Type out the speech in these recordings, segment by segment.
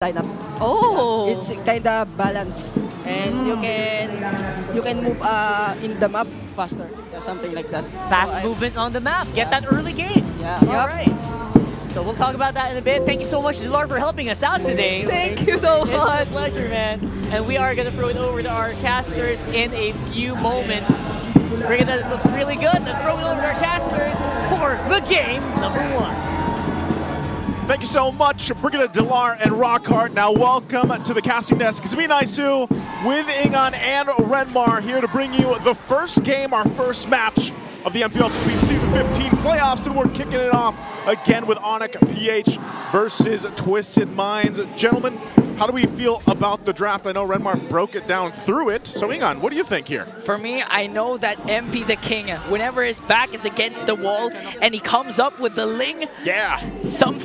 lineup. Oh, It's kinda balanced, and you can move in the map faster, something like that. fast So movement on the map. Get that early game. Yeah. All right. So we'll talk about that in a bit. Thank you so much, Dilar, for helping us out today. Thank you so It's my much. pleasure, man. And we are going to throw it over to our casters in a few moments. Bringing this looks really good. Let's throw it over to our casters for the game number 1. Thank you so much, Brigadier Dilar and Rockhart. Now welcome to the casting desk. It's me, Naisu, with Ingon and Renmar, here to bring you the first game, our first match of the MPL Season 15 playoffs, and we're kicking it off again with Onic PH versus Twisted Minds. Gentlemen, how do we feel about the draft? I know Renmar broke it down through it. So Ingon, what do you think here? For me, I know that MP the King, whenever his back is against the wall and he comes up with the Ling, Yeah. some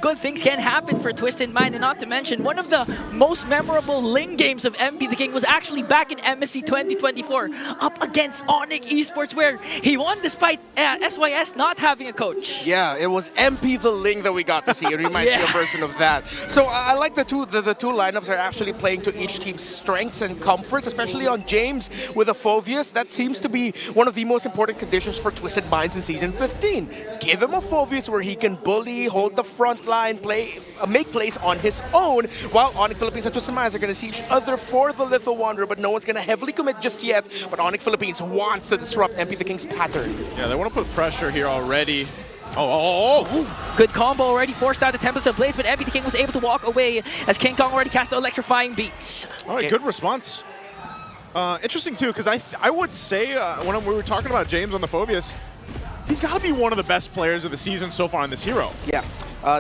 good things can happen for Twisted Mind. And not to mention, one of the most memorable Ling games of MP the King was actually back in MSC 2024 up against Onic eSports, where he won despite SYS not having a coach. Yeah, it was MP the Ling that we got to see. It reminds me of a version of that. So I like the two lineups are actually playing to each team's strengths and comforts, especially on James with a Phoveus. That seems to be one of the most important conditions for Twisted Minds in Season 15. Give him a Phoveus where he can bully, hold the front line, make plays on his own, while Onic Philippines and Twisted Minds are going to see each other for the Little Wanderer, but no one's going to heavily commit just yet. But Onic Philippines wants to disrupt MP the King's pattern. Yeah, they want to put pressure here already. Oh. Good combo already forced out the Tempest of Blaze, but MP the King was able to walk away as King Kong already cast the electrifying beats. All right, good response. Interesting too, because I would say when we were talking about James on the Phoveus, he's got to be one of the best players of the season so far in this hero. Yeah,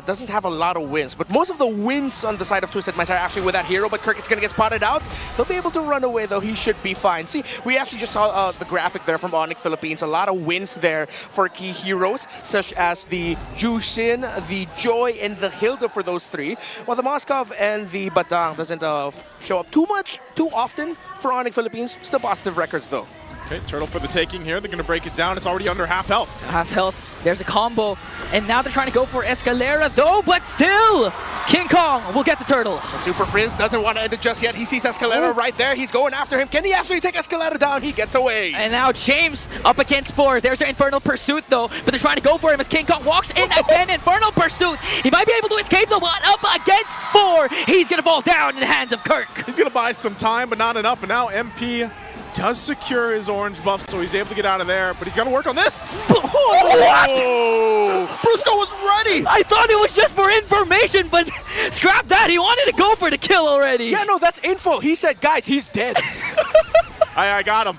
doesn't have a lot of wins, but most of the wins on the side of Twisted Minds are actually with that hero, but Kirk is going to get spotted out. He'll be able to run away, though. He should be fine. See, we actually just saw the graphic there from Onic Philippines. A lot of wins there for key heroes, such as the Jushin, the Joy, and the Hilda for those three, while the Moskov and the Badang doesn't show up too often for Onic Philippines. Still positive records, though. Okay, Turtle for the taking here. They're going to break it down. It's already under half health. Half health. There's a combo. And now they're trying to go for Escalera, though, but still, King Kong will get the turtle. And Super Prince doesn't want to end it just yet. He sees Escalera right there. He's going after him. Can he actually take Escalera down? He gets away. And now James up against 4. There's an Infernal Pursuit, though, but they're trying to go for him as King Kong walks in again. Infernal Pursuit. He might be able to escape, though, but up against 4. He's going to fall down in the hands of Kirk. He's going to buy some time, but not enough. And now MP does secure his orange buff, so he's able to get out of there, but he's got to work on this. What? Brusco was ready! I thought it was just for information, but scrap that. He wanted to go for the kill already. Yeah, no, that's info. He said, guys, he's dead. I got him.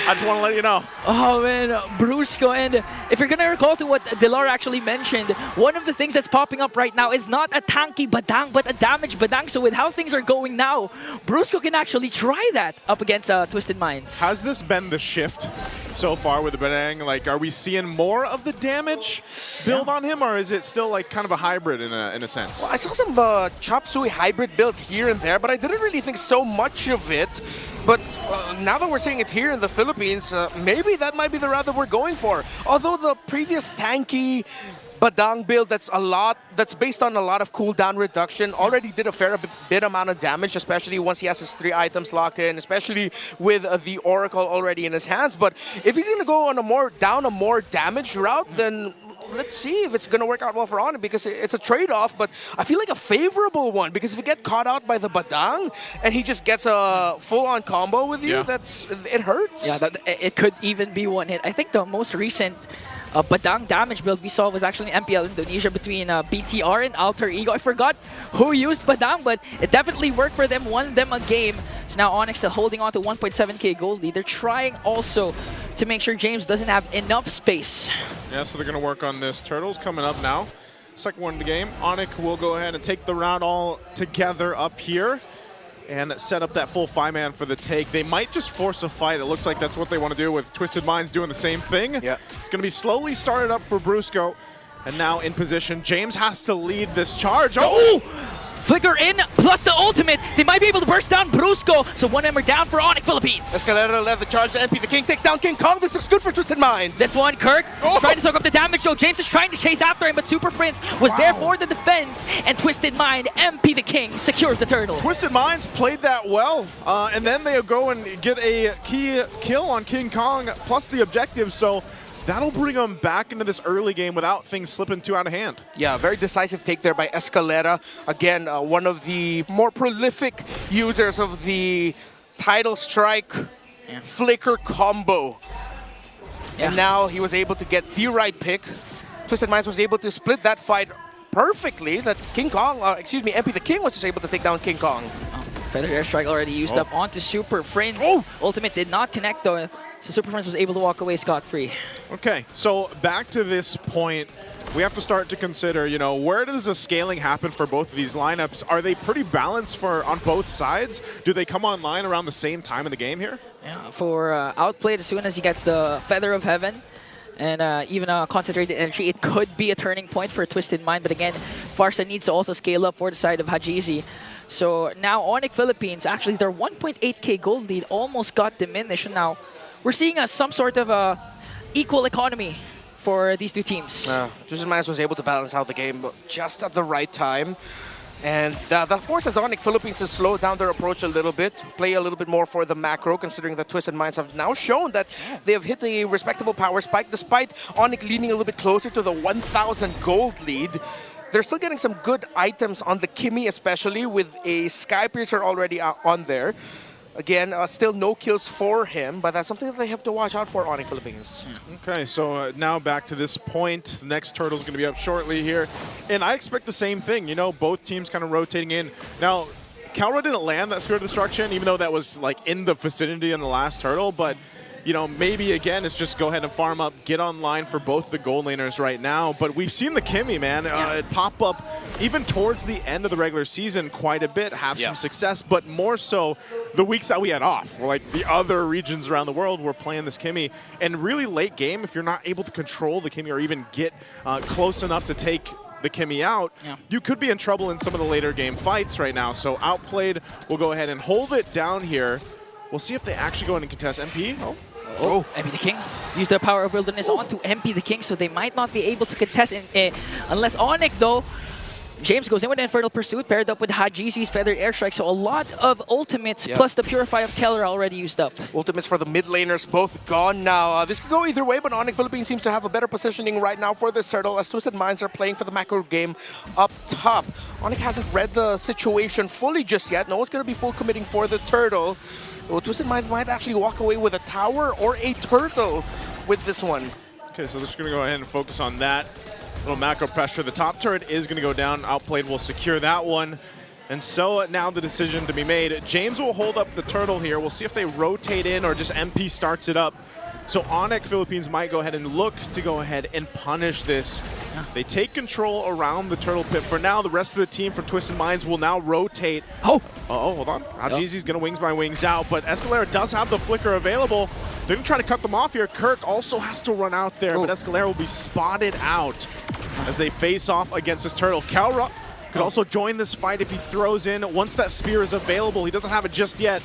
I just want to let you know. Oh man, Brusco, and if you're gonna recall to what Dilar actually mentioned, one of the things that's popping up right now is not a tanky Badang, but a damage Badang. So with how things are going now, Brusco can actually try that up against Twisted Minds. Has this been the shift so far with the Badang? Like, are we seeing more of the damage build on him, or is it still like kind of a hybrid in a sense? Well, I saw some Chop Suey hybrid builds here and there, but I didn't really think so much of it. But now that we're seeing it here in the Philippines, maybe that might be the route that we're going for. Although the previous tanky Badang build that's based on a lot of cooldown reduction already did a fair bit amount of damage, especially once he has his 3 items locked in, especially with the Oracle already in his hands. But if he's going to go on a more damage route, then let's see if it's going to work out well for Onic, because it's a trade-off, but I feel like a favorable one, because if you get caught out by the Badang and he just gets a full-on combo with you, it hurts. Yeah, it could even be one hit. I think the most recent Badang damage build we saw was actually in MPL Indonesia between BTR and Alter Ego. I forgot who used Badang, but it definitely worked for them, won them a game. So now Onic still holding on to 1.7k gold lead. They're trying also to make sure James doesn't have enough space. Yeah, so they're going to work on this. Turtle's coming up now. Second one in the game. Onic will go ahead and take the round all together up here and set up that full 5-man for the take. They might just force a fight. It looks like that's what they want to do, with Twisted Minds doing the same thing. Yeah. It's going to be slowly started up for Brusco. And now in position. James has to lead this charge. Oh! Flicker in, plus the ultimate. They might be able to burst down Brusco. So one member down for Onic Philippines. Escalera led the charge to MP. The King takes down King Kong. This looks good for Twisted Minds. This one, Kirk trying to soak up the damage, though. James is trying to chase after him, but Super Prince was there for the defense. And Twisted Mind, MP the King, secures the turtle. Twisted Minds played that well, and then they'll go and get a key kill on King Kong, plus the objective, so that'll bring them back into this early game without things slipping too out of hand. Yeah, very decisive take there by Escalera. Again, one of the more prolific users of the Tidal Strike Flicker combo. Yeah. And now he was able to get the right pick. Twisted Minds was able to split that fight perfectly. That King Kong, MP the King was just able to take down King Kong. Feather Airstrike already used up onto Super Prince. Ultimate did not connect though, so Super Prince was able to walk away scot-free. Okay, so back to this point, we have to start to consider, you know, where does the scaling happen for both of these lineups? Are they pretty balanced on both sides? Do they come online around the same time in the game here? Yeah, for Outplayed, as soon as he gets the Feather of Heaven, and even a concentrated energy, it could be a turning point for Twisted Mind. But again, Farsa needs to also scale up for the side of Hajizi. So now Onic Philippines, actually their 1.8k gold lead almost got diminished. Now we're seeing some sort of equal economy for these two teams. Twisted Minds was able to balance out the game just at the right time. And that forces Onic Philippines to slow down their approach a little bit, play a little bit more for the macro, considering that Twisted Minds have now shown that they have hit a respectable power spike, despite Onic leaning a little bit closer to the 1,000 gold lead. They're still getting some good items on the Kimmy, especially with a Sky Piercer already on there. Again, still no kills for him, but that's something that they have to watch out for, Onic Philippines. Okay, so now back to this point. The next turtle's going to be up shortly here. And I expect the same thing, you know, both teams kind of rotating in. Now, Calra didn't land that Spirit of Destruction, even though that was like in the vicinity in the last turtle, but you know, maybe again, it's just go ahead and farm up, get online for both the gold laners right now. But we've seen the Kimmy, man, it pop up even towards the end of the regular season quite a bit, have some success, but more so the weeks that we had off. Like the other regions around the world were playing this Kimmy. And really late game, if you're not able to control the Kimmy or even get close enough to take the Kimmy out, you could be in trouble in some of the later game fights right now. So Outplayed will go ahead and hold it down here. We'll see if they actually go in and contest MP. MP the King used their Power of Wilderness onto MP the King, so they might not be able to contest unless Onic, though. James goes in with Infernal Pursuit, paired up with Hajizi's Feathered Airstrike, so a lot of ultimates plus the Purify of Keller already used up. Ultimates for the mid laners both gone now. This could go either way, but Onic Philippines seems to have a better positioning right now for this turtle, as Twisted Minds are playing for the macro game up top. Onic hasn't read the situation fully just yet. No one's going to be full committing for the turtle. Well, Twisted Minds might actually walk away with a tower or a turtle with this one. Okay, so they're just going to go ahead and focus on that. Little macro pressure. The top turret is going to go down. Outplayed will secure that one. And so now the decision to be made. James will hold up the turtle here. We'll see if they rotate in or just MP starts it up. So Onic Philippines might go ahead and look to go ahead and punish this. They take control around the turtle pit. For now, the rest of the team from Twisted Minds will now rotate. Hold on. Hajizi's going to wings by wings out, but Escalera does have the flicker available. They're going to try to cut them off here. Kirk also has to run out there, but Escalera will be spotted out as they face off against this turtle. Calra could also join this fight if he throws in. Once that spear is available, he doesn't have it just yet.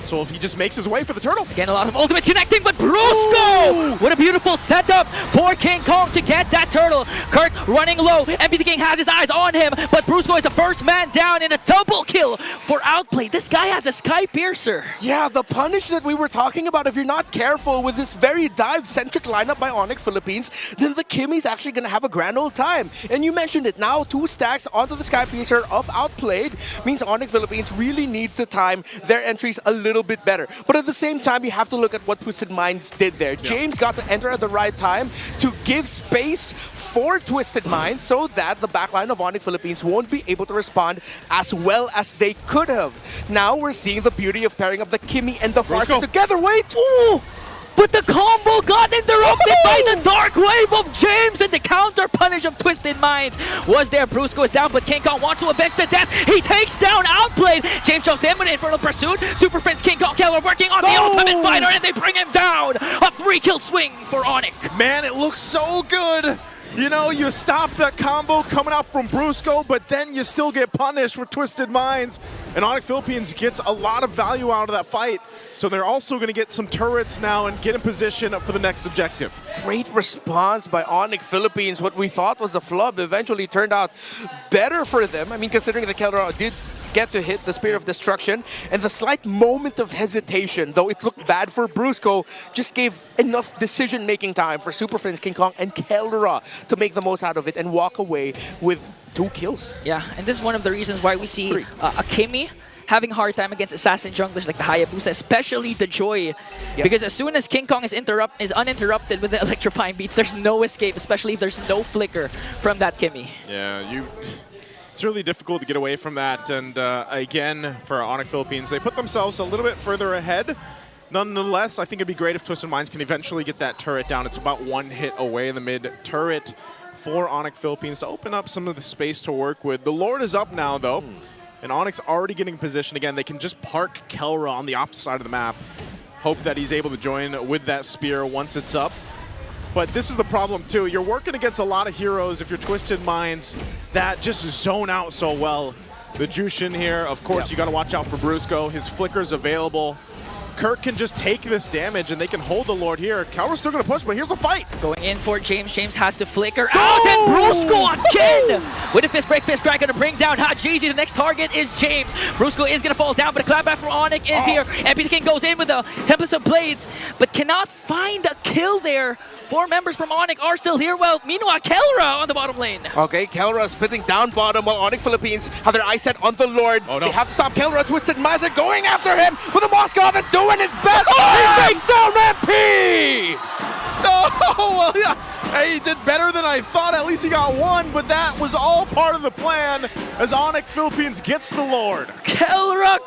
So if he just makes his way for the turtle. Again, a lot of ultimate connecting, but Brusco! What a beautiful setup for King Kong to get that turtle. Kirk running low. MP the King has his eyes on him, but Brusco is the first man down in a double kill for Outplay. This guy has a Sky Piercer. Yeah, the punish that we were talking about, if you're not careful with this very dive-centric lineup by Onic Philippines, then the Kimmy's actually going to have a grand old time. And you mentioned it now, 2 stacks onto the Sky Piercer of Outplayed means Onic Philippines really need to time their entries a little bit better. But at the same time, you have to look at what Twisted Minds did there. James got to enter at the right time to give space for Twisted Minds so that the backline of Onic Philippines won't be able to respond as well as they could have. Now we're seeing the beauty of pairing up the Kimmy and the Farsa together. Wait! Ooh! But the combo got interrupted by the Dark Wave of James, and the counter punish of Twisted Minds was there. Brusco is down, but King Kong wants to avenge the death. He takes down Outplayed. James jumps in with Infernal Pursuit. Super Prince, King Kong, Keller working on the Ultimate Fighter, and they bring him down. A 3-kill swing for Onic. Man, it looks so good. You know, you stop that combo coming out from Brusco, but then you still get punished with Twisted Minds. And Onic Philippines gets a lot of value out of that fight. So they're also going to get some turrets now and get in position for the next objective. Great response by Onic Philippines. What we thought was a flub eventually turned out better for them. I mean, considering that Kelra did get to hit the Spear of Destruction, and the slight moment of hesitation, though it looked bad for Brusco, just gave enough decision-making time for Super Friends, King Kong, and Kelra to make the most out of it and walk away with 2 kills. Yeah, and this is one of the reasons why we see Akimi having a hard time against assassin junglers like the Hayabusa, especially the Joy. Because as soon as King Kong is uninterrupted with the electrifying beats, there's no escape, especially if there's no flicker from that Kimi. Yeah, it's really difficult to get away from that. And again, for Onic Philippines, they put themselves a little bit further ahead. Nonetheless, I think it'd be great if Twisted Minds can eventually get that turret down. It's about 1 hit away in the mid turret for Onic Philippines to open up some of the space to work with. The Lord is up now, though. And Onyx already getting in position again. They can just park Kelra on the opposite side of the map. Hope that he's able to join with that spear once it's up. But this is the problem, too. You're working against a lot of heroes if you're Twisted Minds that just zone out so well. The Jushin here, of course, you got to watch out for Brusco. His flicker's available. Kirk can just take this damage, and they can hold the Lord here. Kelra's still going to push, but here's the fight. Going in for James. James has to flicker out, and Brusco again! With a fist break, fist crack, going to bring down Hajizi. The next target is James. Brusco is going to fall down, but a clapback from Onic is here. MP the King goes in with the Templates of Blades, but cannot find a kill there. 4 members from Onic are still here. Well, meanwhile, Kelra on the bottom lane. Okay, Kelra spitting down bottom while Onic Philippines have their eyes set on the Lord. Oh, no. They have to stop Kelra. Twisted Minds are going after him with the Moskov is doing his best. He takes down MP! Oh, well, yeah. Hey, he did better than I thought. At least he got 1, but that was all part of the plan as Onic Philippines gets the Lord. Kelra!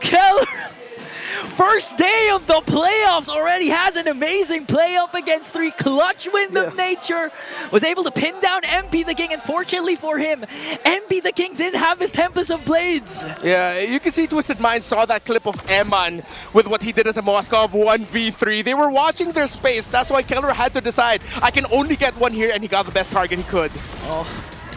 First day of the playoffs already has an amazing play up against 3. Clutch Wind of Nature was able to pin down MP the King, and fortunately for him, MP the King didn't have his Tempest of Blades. Yeah, you can see Twisted Minds saw that clip of Eman with what he did as a Moskov 1v3. They were watching their space. That's why Kelra had to decide, I can only get 1 here, and he got the best target he could.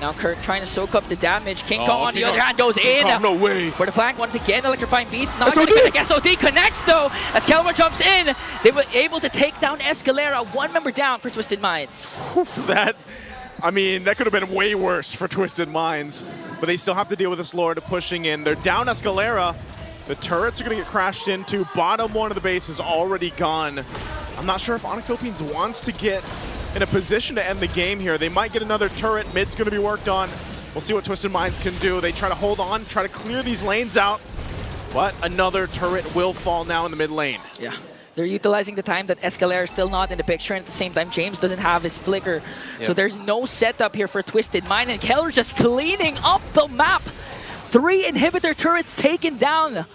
Now Kirk trying to soak up the damage. King Kong on the other hand goes in. No way. For the flank once again, electrifying beats. Not going to connect. SOD connects though as Kelra jumps in. They were able to take down Escalera. 1 member down for Twisted Minds. That could have been way worse for Twisted Minds. But they still have to deal with this Lord pushing in. They're down Escalera. The turrets are going to get crashed into. Bottom 1 of the base is already gone. I'm not sure if Onic Philippines wants to get in a position to end the game here. They might get another turret. Mid's going to be worked on. We'll see what Twisted Minds can do. They try to hold on, try to clear these lanes out. But another turret will fall now in the mid lane. Yeah. They're utilizing the time that Escalera is still not in the picture, and at the same time, James doesn't have his flicker. So there's no setup here for Twisted Mind, and Kelra just cleaning up the map. 3 inhibitor turrets taken down.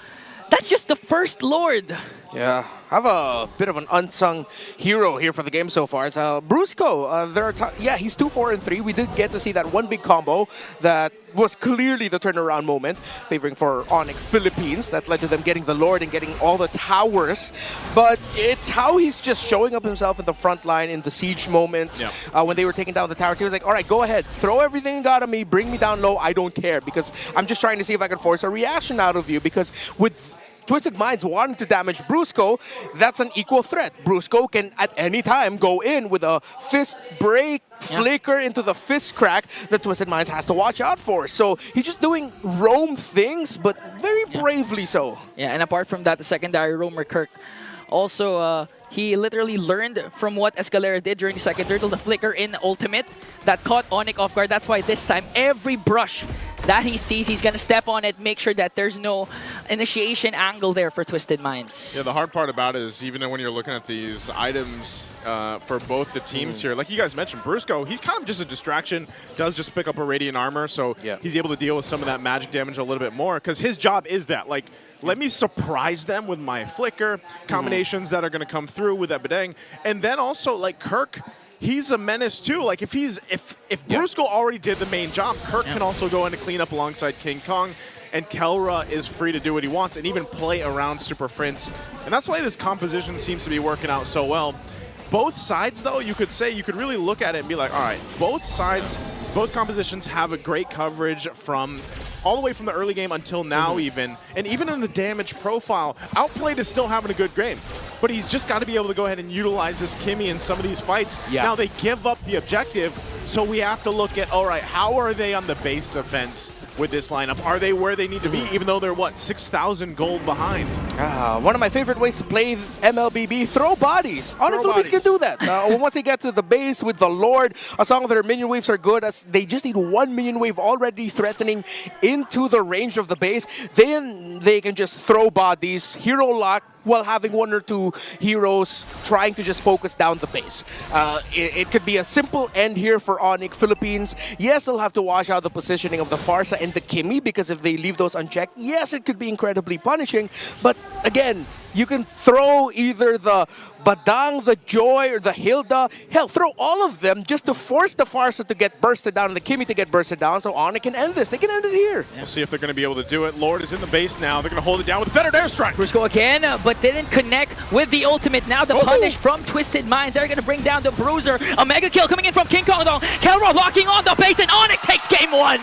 That's just the first Lord. Yeah, I have a bit of an unsung hero here for the game so far. It's Brusco. He's 2-4-3. We did get to see that 1 big combo that was clearly the turnaround moment, favoring for Onic Philippines. That led to them getting the Lord and getting all the towers. But it's how he's just showing up himself in the front line in the siege moments. When they were taking down the towers, he was like, all right, go ahead. Throw everything you got on me. Bring me down low. I don't care, because I'm just trying to see if I can force a reaction out of you. Because with Twisted Minds wanting to damage Brusco, that's an equal threat. Brusco can at any time go in with a fist break, flicker into the fist crack that Twisted Minds has to watch out for. So he's just doing roam things, but very bravely so. Yeah, and apart from that, the secondary roamer Kirk also he literally learned from what Escalera did during the second turtle, the flicker in ultimate that caught Onic off guard. That's why this time, every brush that he sees, he's going to step on it, make sure that there's no initiation angle there for Twisted Minds. Yeah, the hard part about it is even when you're looking at these items for both the teams here, like you guys mentioned, Brusco, he's kind of just a distraction, does just pick up a Radiant Armor, so he's able to deal with some of that magic damage a little bit more, because his job is that, like, let me surprise them with my flicker, combinations that are going to come through with that Bedang, and then also, like, Kirk, he's a menace too. Like if Brusco already did the main job, Kirk can also go in to clean up alongside King Kong, and Kelra is free to do what he wants and even play around Super Prince. And that's why this composition seems to be working out so well. both sides, though, you could really look at it and be like, all right, both sides, both compositions have a great coverage from all the way from the early game until now even. And even in the damage profile, Outplayed is still having a good game. But he's just got to be able to go ahead and utilize this Kimmy in some of these fights. Yeah. Now they give up the objective, so we have to look at, all right, how are they on the base defense with this lineup? Are they where they need to be, even though they're, what, 6,000 gold behind? One of my favorite ways to play MLBB, throw bodies. Onic Philippines can do that. Once they get to the base with the Lord, as long as their minion waves are good, as they just need one minion wave already threatening into the range of the base, then they can just throw bodies, hero lock, while having one or two heroes trying to just focus down the base. It could be a simple end here for Onic Philippines. Yes, they'll have to watch out the positioning of the Farsa and the Kimmy, because if they leave those unchecked, yes, it could be incredibly punishing. But again, you can throw either the Badang, the Joy, or the Hilda. Hell, throw all of them just to force the Farsa to get bursted down and the Kimmy to get bursted down, so Onic can end this. They can end it here. We'll see if they're going to be able to do it. Lord is in the base now. They're going to hold it down with a fettered airstrike. Cruisco again, but didn't connect with the ultimate. Now the punish from Twisted Minds. They're going to bring down the Bruiser. A mega kill coming in from King Kong, though. Kelro locking on the base, and Onic takes game 1.